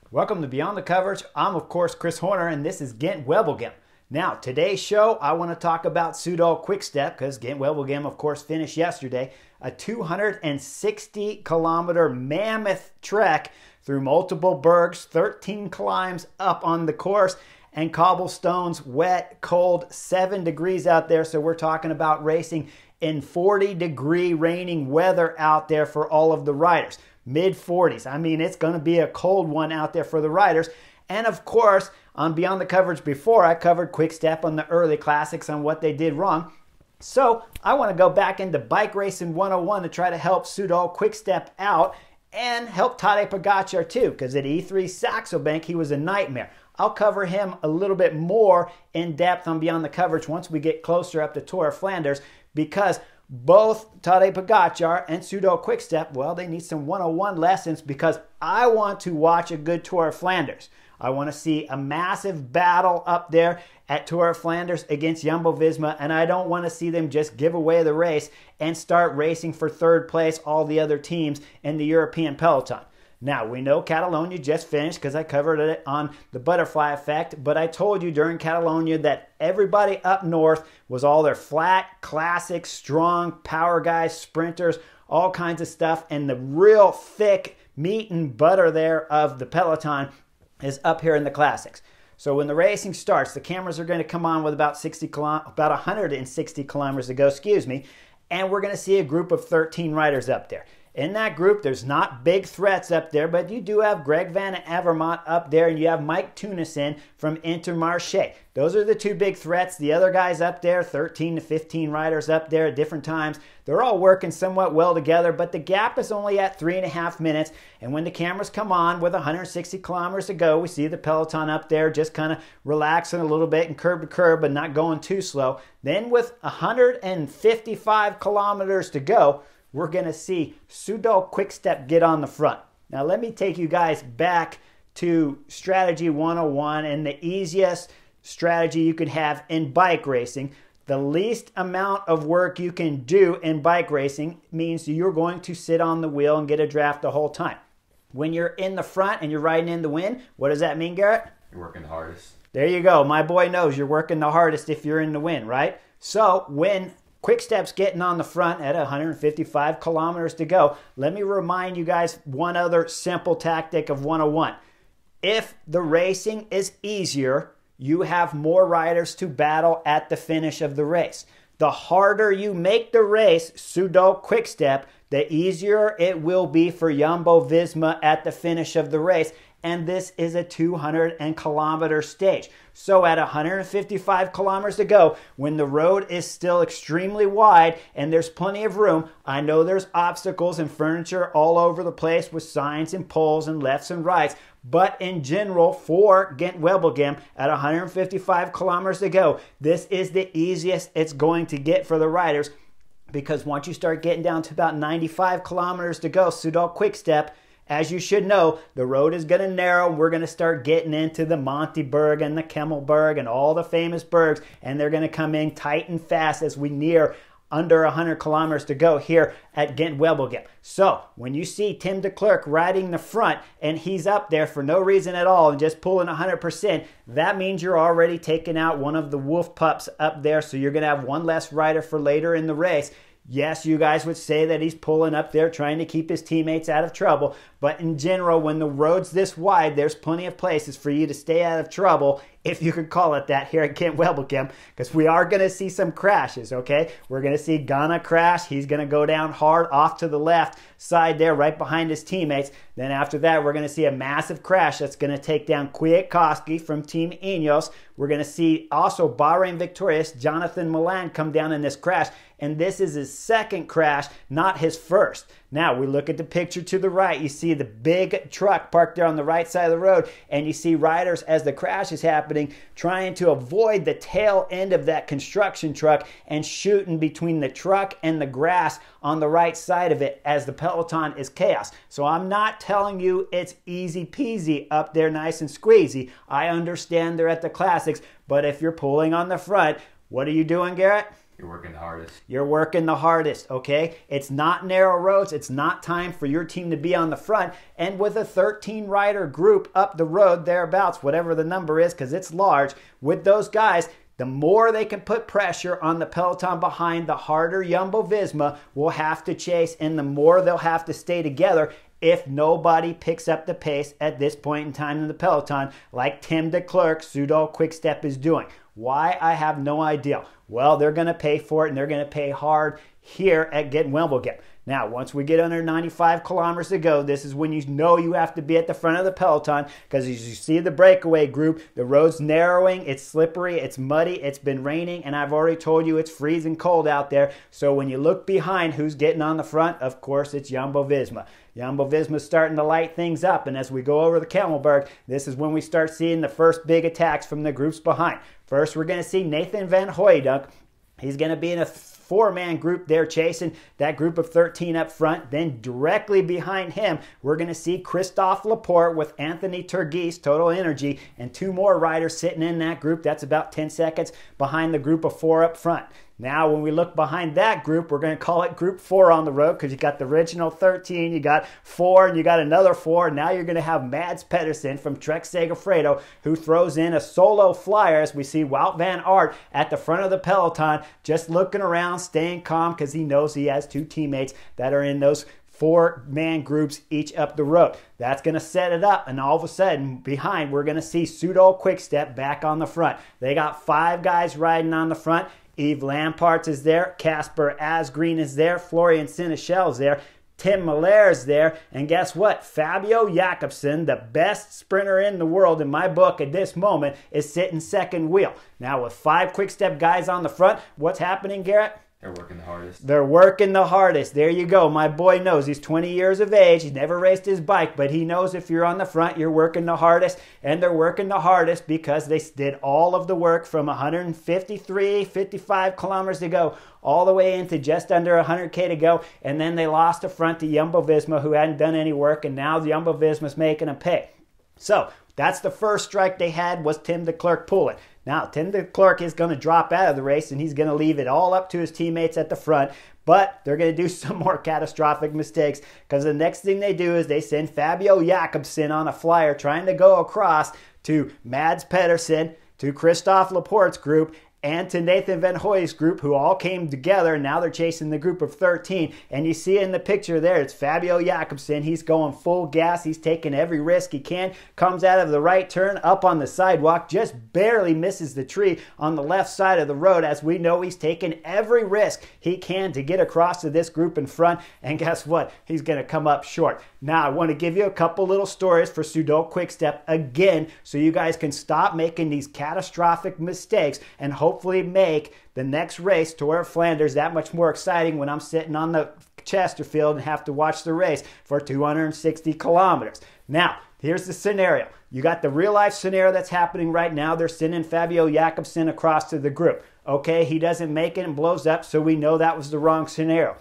Welcome to Beyond the Coverage. I'm, of course, Chris Horner, and this is Gent-Wevelgem. Now, today's show, I want to talk about Soudal Quick-Step because Gent-Wevelgem, of course, finished yesterday. A 260-kilometer mammoth trek through multiple bergs, 13 climbs up on the course, and cobblestones, wet, cold, 7 degrees out there. So we're talking about racing in 40-degree raining weather out there for all of the riders. Mid-40s. I mean, it's going to be a cold one out there for the riders. And of course, on Beyond the Coverage before, I covered Quick Step on the early classics on what they did wrong. So I want to go back into Bike Racing 101 to try to help Soudal Quick Step out and help Tadej Pogacar too, because at E3 Saxo Bank, he was a nightmare. I'll cover him a little bit more in depth on Beyond the Coverage once we get closer up to Tour of Flanders, because both Tadej Pogacar and Soudal Quick Step, well, they need some 101 lessons because I want to watch a good Tour of Flanders. I want to see a massive battle up there at Tour of Flanders against Jumbo-Visma, and I don't want to see them just give away the race and start racing for third place all the other teams in the European peloton. Now, we know Catalonia just finished because I covered it on the butterfly effect, but I told you during Catalonia that everybody up north was all their flat, classic, strong, power guys, sprinters, all kinds of stuff, and the real thick meat and butter there of the peloton is up here in the classics. So when the racing starts, the cameras are going to come on with about 160 kilometers to go, and we're going to see a group of 13 riders up there. In that group, there's not big threats up there, but you do have Greg Van Avermaet up there, and you have Mike Teunissen from Intermarché. Those are the two big threats. The other guys up there, 13 to 15 riders up there at different times, they're all working somewhat well together, but the gap is only at 3.5 minutes. And when the cameras come on with 160 kilometers to go, we see the peloton up there just kind of relaxing a little bit and curb to curb, but not going too slow. Then with 155 kilometers to go, we're going to see Soudal Quick Step get on the front. Now, let me take you guys back to Strategy 101 and the easiest strategy you could have in bike racing. The least amount of work you can do in bike racing means you're going to sit on the wheel and get a draft the whole time. When you're in the front and you're riding in the wind, what does that mean, Garrett? You're working the hardest. There you go. My boy knows you're working the hardest if you're in the wind, right? So when Quick Step's getting on the front at 155 kilometers to go, let me remind you guys one other simple tactic of 101. If the racing is easier, you have more riders to battle at the finish of the race. The harder you make the race, Soudal Quick Step, the easier it will be for Jumbo-Visma at the finish of the race. And this is a 200-kilometer stage. So at 155 kilometers to go, when the road is still extremely wide and there's plenty of room, I know there's obstacles and furniture all over the place with signs and poles and lefts and rights, but in general, for Gent-Wevelgem at 155 kilometers to go, this is the easiest it's going to get for the riders, because once you start getting down to about 95 kilometers to go, Soudal Quick Step, as you should know, the road is going to narrow. We're going to start getting into the Monteberg and the Kemmelberg and all the famous bergs, and they're going to come in tight and fast as we near under 100 kilometers to go here at Gent-Wevelgem. So when you see Tim de Klerk riding the front and he's up there for no reason at all and just pulling 100%, that means you're already taking out one of the wolf pups up there, so you're going to have one less rider for later in the race. Yes, you guys would say that he's pulling up there trying to keep his teammates out of trouble, but in general, when the road's this wide, there's plenty of places for you to stay out of trouble, if you could call it that, here at Gent-Wevelgem, because we are going to see some crashes, okay? We're going to see Ghana crash. He's going to go down hard off to the left side there, right behind his teammates. Then after that, we're going to see a massive crash that's going to take down Kwiatkowski from Team Ineos. We're going to see also Bahrain victorious Jonathan Milan come down in this crash, and this is his second crash, not his first. Now, we look at the picture to the right. You see the big truck parked there on the right side of the road, and you see riders, as the crash is happening, trying to avoid the tail end of that construction truck and shooting between the truck and the grass on the right side of it as the peloton is chaos. So I'm not telling you it's easy peasy up there, nice and squeezy. I understand they're at the classics, but if you're pulling on the front, what are you doing, Garrett? You're working the hardest. You're working the hardest, okay? It's not narrow roads. It's not time for your team to be on the front. And with a 13-rider group up the road, thereabouts, whatever the number is, because it's large, with those guys, the more they can put pressure on the peloton behind, the harder Jumbo-Visma will have to chase, and the more they'll have to stay together if nobody picks up the pace at this point in time in the peloton, like Tim de Klerk, Soudal Quick-Step is doing. Why? I have no idea. Well, they're going to pay for it, and they're going to pay hard here at Gent-Wevelgem. Now, once we get under 95 kilometers to go, this is when you know you have to be at the front of the peloton, because as you see the breakaway group, the road's narrowing, it's slippery, it's muddy, it's been raining, and I've already told you it's freezing cold out there. So when you look behind, who's getting on the front? Of course, it's Jumbo-Visma. Jumbo-Visma's starting to light things up, and as we go over the Kemmelberg, this is when we start seeing the first big attacks from the groups behind. First, we're going to see Nathan van Hooydonk. He's going to be in a four-man group there chasing that group of 13 up front. Then directly behind him, we're going to see Christophe Laporte with Anthony Turgis, Total Energy, and two more riders sitting in that group. That's about 10 seconds behind the group of four up front. Now, when we look behind that group, we're going to call it Group 4 on the road, because you got the original 13, you got 4, and you got another 4. Now you're going to have Mads Pedersen from Trek Segafredo, who throws in a solo flyer, as we see Wout van Aert at the front of the peloton, just looking around, staying calm, because he knows he has two teammates that are in those four-man groups each up the road. That's going to set it up, and all of a sudden, behind, we're going to see Soudal Quick-Step back on the front. They got 5 guys riding on the front. Yves Lampaert is there, Casper Asgreen is there, Florian Sénéchal is there, Tim Miller is there, and guess what? Fabio Jacobson, the best sprinter in the world in my book at this moment, is sitting second wheel. Now with 5 quick-step guys on the front, what's happening, Garrett? They're working the hardest. They're working the hardest. There you go. My boy knows. He's 20 years of age. He's never raced his bike, but he knows if you're on the front, you're working the hardest. And they're working the hardest because they did all of the work from 153, 55 kilometers to go all the way into just under 100K to go. And then they lost the front to Jumbo-Visma, who hadn't done any work, and now Jumbo-Visma's making them pay. So that's the first strike they had, was Tim de Klerk pulling. Now, Tim de Klerk is going to drop out of the race, and he's going to leave it all up to his teammates at the front. But they're going to do some more catastrophic mistakes, because the next thing they do is they send Fabio Jacobson on a flyer trying to go across to Mads Pedersen, to Christophe Laporte's group, and to Nathan van Hooydonck's group, who all came together, and now they're chasing the group of 13. And you see in the picture there, it's Fabio Jacobson. He's going full gas. He's taking every risk he can. Comes out of the right turn, up on the sidewalk, just barely misses the tree on the left side of the road. As we know, he's taking every risk he can to get across to this group in front. And guess what? He's going to come up short. Now, I want to give you a couple little stories for Soudal Quick-Step again, so you guys can stop making these catastrophic mistakes and hopefully make the next race, Tour of Flanders, that much more exciting when I'm sitting on the Chesterfield and have to watch the race for 260 kilometers. Now, here's the scenario. You got the real-life scenario that's happening right now. They're sending Fabio Jacobson across to the group. Okay, he doesn't make it and blows up, so we know that was the wrong scenario.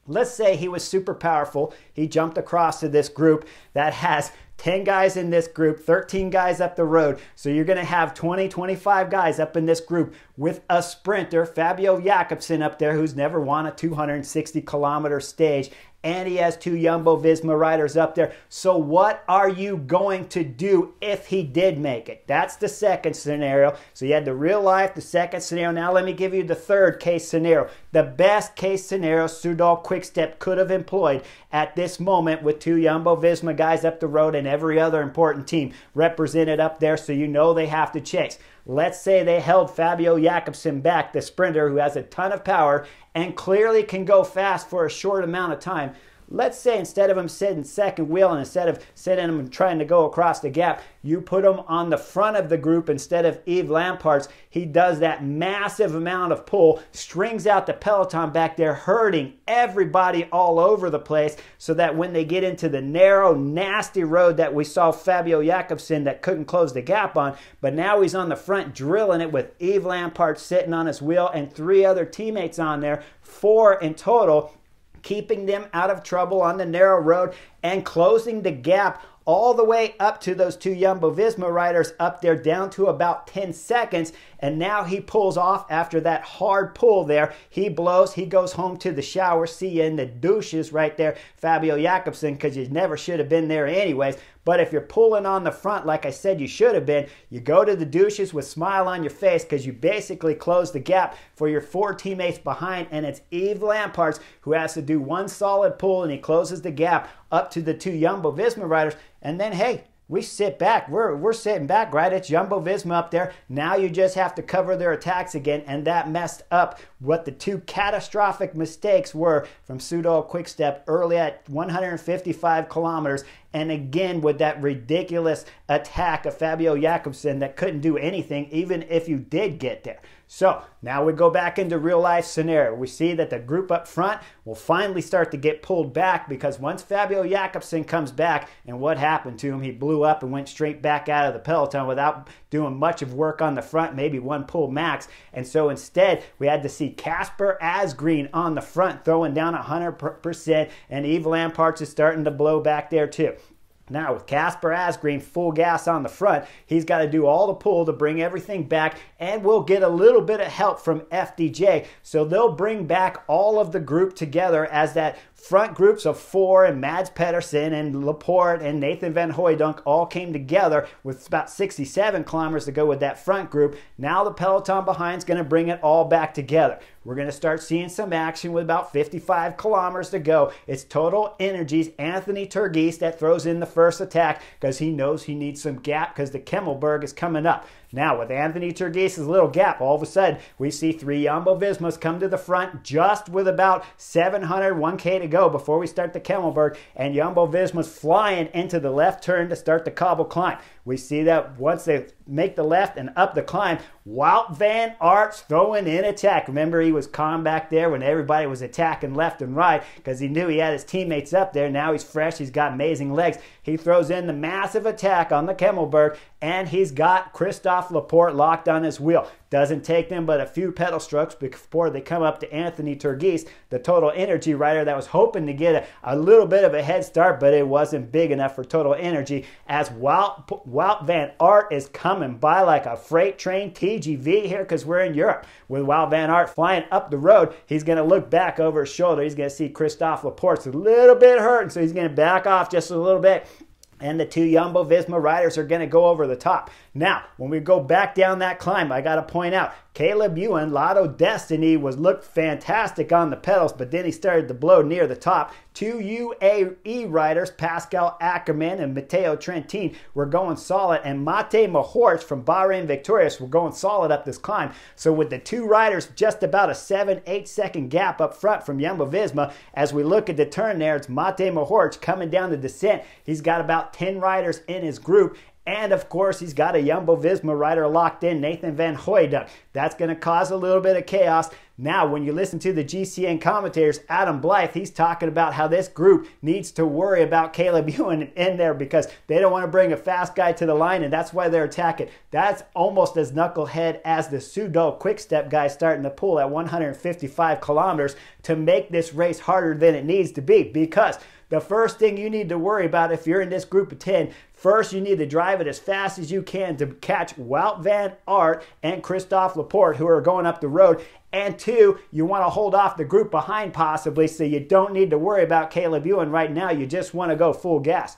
Let's say he was super powerful. He jumped across to this group that has 10 guys in this group, 13 guys up the road. So you're going to have 20, 25 guys up in this group with a sprinter, Fabio Jacobson, up there, who's never won a 260-kilometer stage. And he has 2 Jumbo-Visma riders up there. So what are you going to do if he did make it? That's the second scenario. So you had the real life, the second scenario. Now let me give you the third case scenario. The best case scenario Soudal Quick-Step could have employed at this moment, with 2 Jumbo-Visma guys up the road and every other important team represented up there, so you know they have to chase. Let's say they held Fabio Jacobson back, the sprinter who has a ton of power and clearly can go fast for a short amount of time. Let's say instead of him sitting second wheel, and instead of sitting him trying to go across the gap, you put him on the front of the group instead of Yves Lampaert's. He does that massive amount of pull, strings out the peloton back there, hurting everybody all over the place, so that when they get into the narrow, nasty road that we saw Fabio Jacobson that couldn't close the gap on, but now he's on the front drilling it with Yves Lampaert sitting on his wheel and 3 other teammates on there, 4 in total, keeping them out of trouble on the narrow road and closing the gap all the way up to those two Jumbo-Visma riders up there down to about 10 seconds. And now he pulls off after that hard pull there. He blows. He goes home to the shower. See you in the douches right there, Fabio Jacobson, because you never should have been there anyways. But if you're pulling on the front, like I said you should have been, you go to the douches with a smile on your face because you basically close the gap for your 4 teammates behind. And it's Yves Lampaert who has to do one solid pull, and he closes the gap up to the 2 Jumbo-Visma riders. And then, hey, we sit back. We're sitting back, right? It's Jumbo-Visma up there. Now you just have to cover their attacks again, and that messed up what the 2 catastrophic mistakes were from Soudal Quick-Step early at 155 kilometers. And again, with that ridiculous attack of Fabio Jacobson that couldn't do anything, even if you did get there. So now we go back into real life scenario. We see that the group up front will finally start to get pulled back, because once Fabio Jacobson comes back, and what happened to him, he blew up and went straight back out of the peloton without doing much of work on the front, maybe one pull max. And so instead, we had to see Casper Asgreen on the front throwing down 100%, and Yves Lampaert is starting to blow back there too. Now, with Casper Asgreen full gas on the front, he's got to do all the pull to bring everything back, and we'll get a little bit of help from FDJ. So they'll bring back all of the group together as that front groups of 4 and Mads Pedersen and Laporte and Nathan Van Hooydonk all came together with about 67 kilometers to go with that front group. Now the peloton behind is going to bring it all back together. We're going to start seeing some action with about 55 kilometers to go. It's Total Energies Anthony Turgis that throws in the first attack because he knows he needs some gap because the Kemmelberg is coming up. Now, with Anthony Turgis' little gap, all of a sudden, we see 3 Jumbo-Vismas come to the front just with about 1K to go before we start the Kemmelberg, and Jumbo-Visma's flying into the left turn to start the cobble climb. We see that once they make the left and up the climb, Wout van Aert's throwing in attack. Remember, he was calm back there when everybody was attacking left and right because he knew he had his teammates up there. Now he's fresh. He's got amazing legs. He throws in the massive attack on the Kemmelberg, and he's got Christophe Laporte locked on his wheel. Doesn't take them but a few pedal strokes before they come up to Anthony Turgis, the Total Energy rider that was hoping to get a little bit of a head start, but it wasn't big enough for Total Energy, as Wout van Aert is coming by like a freight train TGV here because we're in Europe. With Wout van Aert flying up the road, he's going to look back over his shoulder. He's going to see Christophe Laporte's a little bit hurt, so he's going to back off just a little bit. And the 2 Jumbo-Visma riders are going to go over the top. Now, when we go back down that climb, I got to point out, Caleb Ewan, Lotto Destiny, looked fantastic on the pedals, but then he started to blow near the top. 2 UAE riders, Pascal Ackermann and Matteo Trentin, were going solid, and Mate Mahorts from Bahrain Victorious were going solid up this climb. So with the 2 riders just about a 7-8 second gap up front from Jumbo-Visma, as we look at the turn there, it's Mate Mahorts coming down the descent. He's got about 10 riders in his group. And, of course, he's got a Jumbo-Visma rider locked in, Nathan Van Hooydonk. That's going to cause a little bit of chaos. Now, when you listen to the GCN commentators, Adam Blythe, he's talking about how this group needs to worry about Caleb Ewan in there because they don't want to bring a fast guy to the line, and that's why they're attacking. That's almost as knucklehead as the Soudal Quick-Step guy starting to pull at 155 kilometers to make this race harder than it needs to be, because the first thing you need to worry about if you're in this group of 10, first you need to drive it as fast as you can to catch Wout van Aert and Christophe Laporte, who are going up the road. And 2, you want to hold off the group behind possibly, so you don't need to worry about Caleb Ewan right now. You just want to go full gas.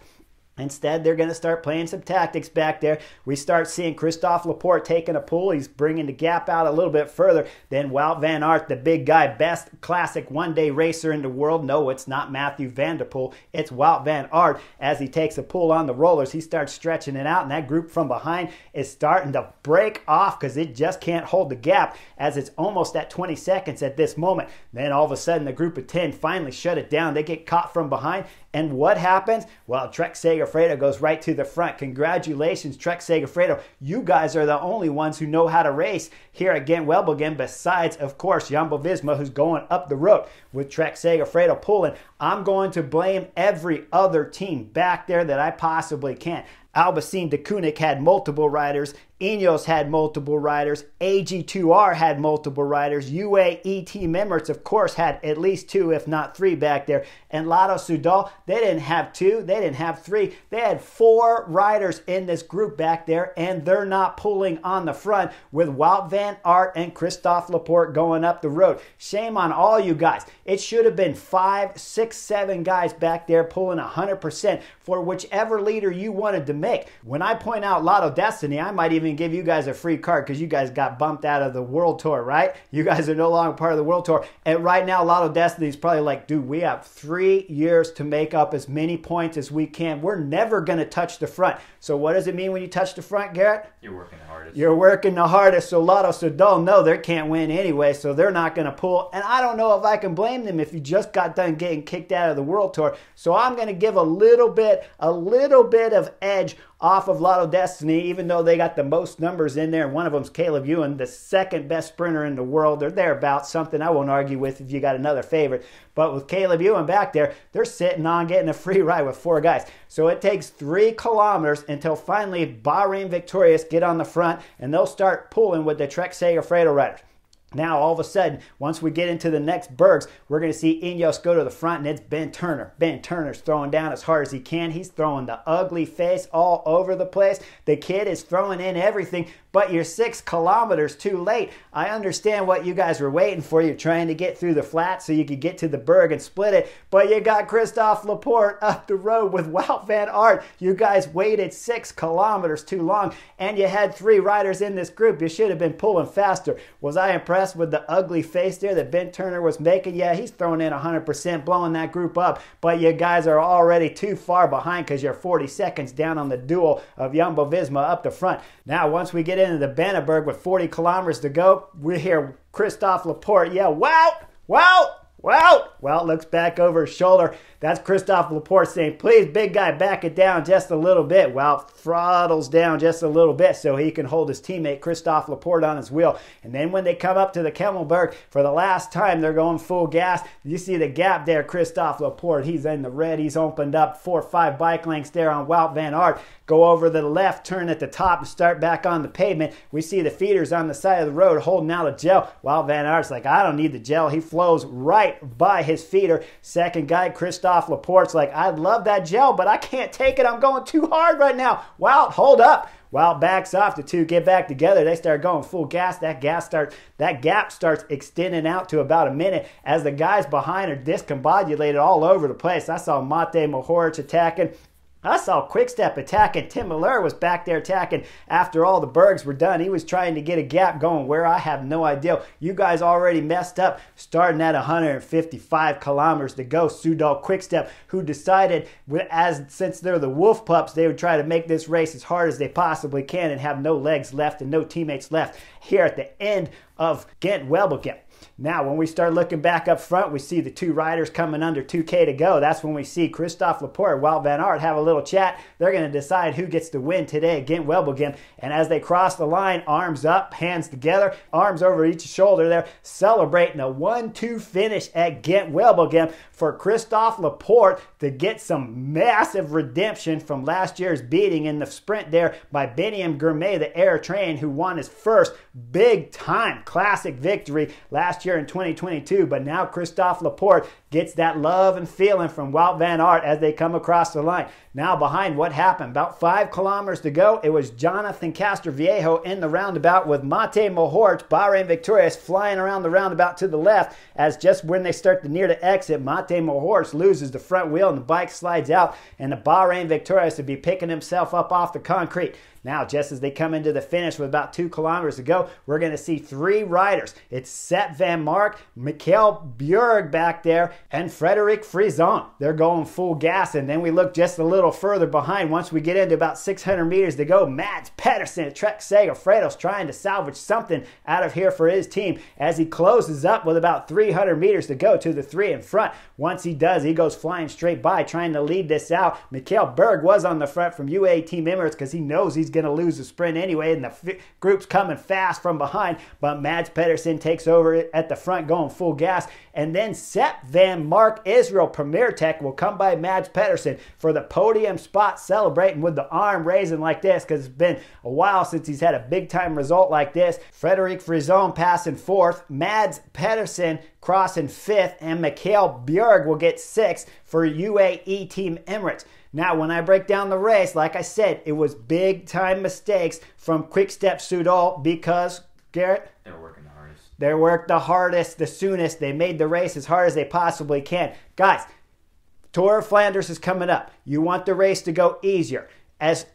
Instead, they're going to start playing some tactics back there. We start seeing Christophe Laporte taking a pull. He's bringing the gap out a little bit further. Then Wout van Aert, the big guy, best classic one-day racer in the world. No, it's not Mathieu van der Poel. It's Wout van Aert. As he takes a pull on the rollers, he starts stretching it out, and that group from behind is starting to break off because it just can't hold the gap as it's almost at 20 seconds at this moment. Then all of a sudden, the group of 10 finally shut it down. They get caught from behind. And what happens? Well, Trek Segafredo goes right to the front. Congratulations, Trek Segafredo. You guys are the only ones who know how to race here at Gent-Wevelgem, besides, of course, Jumbo-Visma, who's going up the road with Trek Segafredo pulling. I'm going to blame every other team back there that I possibly can. Albacin de Koenig had multiple riders. Ineos had multiple riders. AG2R had multiple riders. UAE Team Emirates, of course, had at least 2, if not 3 back there. And Lotto Soudal, they didn't have 2. They didn't have 3. They had 4 riders in this group back there, and they're not pulling on the front with Wout van Aert and Christophe Laporte going up the road. Shame on all you guys. It should have been 5, 6, 7 guys back there pulling 100% for whichever leader you wanted to make. When I point out Lotto Destiny, I might even give you guys a free card because you guys got bumped out of the World Tour, right? You guys are no longer part of the World Tour. And right now, Lotto Destiny is probably like, dude, we have 3 years to make up as many points as we can. We're never going to touch the front. So what does it mean when you touch the front, Garrett? You're working the hardest. You're working the hardest. So Lotto Soudal, no, they can't win anyway, so they're not going to pull. And I don't know if I can blame them if you just got done getting kicked out of the World Tour. So I'm going to give a little bit of edge off of Lotto Destiny, even though they got the most numbers in there, and one of them's Caleb Ewan, the second best sprinter in the world. They're thereabouts, something I won't argue with if you got another favorite. But with Caleb Ewan back there, they're sitting on getting a free ride with 4 guys. So it takes 3 kilometers until finally Bahrain Victorious get on the front, and they'll start pulling with the Trek Segafredo riders. Now, all of a sudden, once we get into the next bergs, we're going to see Ineos go to the front, and it's Ben Turner. Ben Turner's throwing down as hard as he can. He's throwing the ugly face all over the place. The kid is throwing in everything, but you're 6 kilometers too late. I understand what you guys were waiting for. You're trying to get through the flat so you could get to the berg and split it, but you got Christophe Laporte up the road with Wout van Aert. You guys waited 6 kilometers too long, and you had 3 riders in this group. You should have been pulling faster. Was I impressed with the ugly face there that Ben Turner was making? Yeah, he's throwing in 100%, blowing that group up, but you guys are already too far behind because you're 40 seconds down on the duel of Jumbo-Visma up the front. Now, once we get into the Benneberg with 40 kilometers to go, we hear Christophe Laporte yell, Wout! Wout! Wout! Wout looks back over his shoulder. That's Christophe Laporte saying, please, big guy, back it down just a little bit. Wout throttles down just a little bit so he can hold his teammate Christophe Laporte on his wheel. And then when they come up to the Kemmelberg for the last time, they're going full gas. You see the gap there, Christophe Laporte. He's in the red. He's opened up 4 or 5 bike lengths there on Wout van Aert. Go over to the left, turn at the top, and start back on the pavement. We see the feeders on the side of the road holding out a gel. Wout van Aert's like, I don't need the gel. He flows right by his feeder. Second guy, Christophe Laporte's like, I'd love that gel, but I can't take it. I'm going too hard right now. Wout, hold up. Wout backs off. The 2 get back together. They start going full gas. That gap starts extending out to about a minute as the guys behind are discombobulated all over the place. I saw Mate Mohoric attacking. I saw Quick-Step attacking. Tim Miller was back there attacking after all the bergs were done. He was trying to get a gap going where I have no idea. You guys already messed up starting at 155 kilometers to go. Soudal Quick-Step, who decided, since they're the wolf pups, they would try to make this race as hard as they possibly can and have no legs left and no teammates left here at the end of Gent-Wevelgem. Now, when we start looking back up front, we see the 2 riders coming under 2K to go. That's when we see Christophe Laporte and Wout van Aert have a little chat. They're going to decide who gets the win today at Gent-Wevelgem. And as they cross the line, arms up, hands together, arms over each shoulder there, celebrating a 1-2 finish at Gent-Wevelgem for Christophe Laporte to get some massive redemption from last year's beating in the sprint there by Beniam Gourmet, the Eritrean, who won his first big-time classic victory last year in 2022. But now Christophe Laporte gets that love and feeling from Wout van Aert as they come across the line. Now behind, what happened? About 5 kilometers to go. It was Jonathan Castroviejo in the roundabout with Mate Mohoric, Bahrain Victorious, flying around the roundabout to the left. As just when they start to near the exit, Mate Mohoric loses the front wheel and the bike slides out, and the Bahrain Victorious would be picking himself up off the concrete. Now, just as they come into the finish with about 2 kilometers to go, we're going to see 3 riders. It's Sepp van Mark, Mikkel Bjerg back there, and Frederic Frison. They're going full gas, and then we look just a little further behind. Once we get into about 600 meters to go, Mads Pedersen at Trek Segafredo's trying to salvage something out of here for his team as he closes up with about 300 meters to go to the 3 in front. Once he does, he goes flying straight by, trying to lead this out. Mikkel Bjerg was on the front from UAE Team Emirates because he knows he's going to lose the sprint anyway, and the group's coming fast from behind, but Mads Pedersen takes over at the front going full gas. And then Sepp Van Mark Israel Premier Tech will come by Mads Pedersen for the podium spot, celebrating with the arm raising like this because it's been a while since he's had a big-time result like this. Frederic Frison passing 4th, Mads Pedersen crossing 5th, and Mikhail Bjerg will get 6th for UAE Team Emirates. Now, when I break down the race, like I said, it was big-time mistakes from Quick-Step Soudal because, Garrett? They were working the hardest. They worked the hardest, the soonest. They made the race as hard as they possibly can. Guys, Tour of Flanders is coming up. You want the race to go easier. As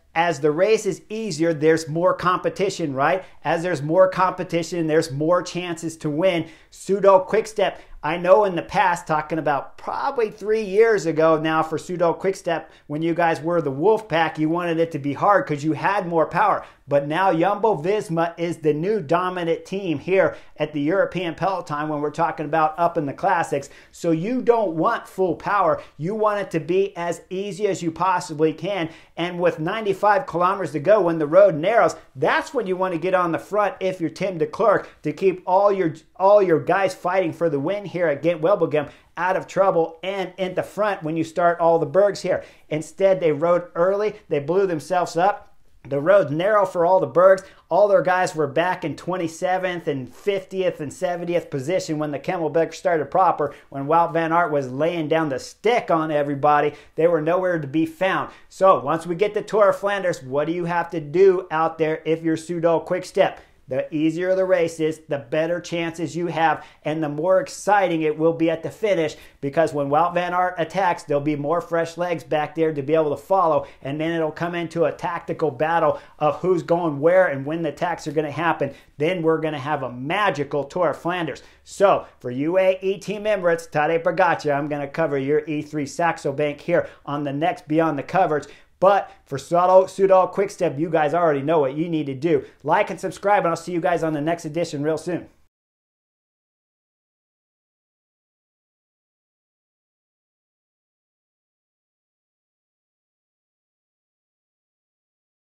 the race is easier, there's more competition, right? As there's more competition, there's more chances to win. Soudal Quick-Step, I know in the past, talking about probably 3 years ago now for Soudal Quick-Step, when you guys were the Wolf Pack, you wanted it to be hard because you had more power. But now Jumbo-Visma is the new dominant team here at the European Peloton when we're talking about up in the classics. So you don't want full power. You want it to be as easy as you possibly can. And with 95 kilometers to go when the road narrows, that's when you want to get on the front if you're Tim de Klerk to keep all your guys fighting for the win here at Gent-Wevelgem out of trouble and in the front when you start all the bergs here. Instead, they rode early. They blew themselves up. The road's narrow for all the bergs. All their guys were back in 27th and 50th and 70th position when the Kemmelberg started proper. When Wout van Aert was laying down the stick on everybody, they were nowhere to be found. So once we get to Tour of Flanders, what do you have to do out there if you're Soudal Quick-Step? The easier the race is, the better chances you have, and the more exciting it will be at the finish, because when Wout van Aert attacks, there'll be more fresh legs back there to be able to follow, and then it'll come into a tactical battle of who's going where and when the attacks are going to happen. Then we're going to have a magical Tour of Flanders. So for UAE Team Emirates, Tadej Pogacar, I'm going to cover your E3 Saxo Bank here on the next Beyond the Coverage. But for Soudal Quick-Step, you guys already know what you need to do. Like and subscribe, and I'll see you guys on the next edition real soon.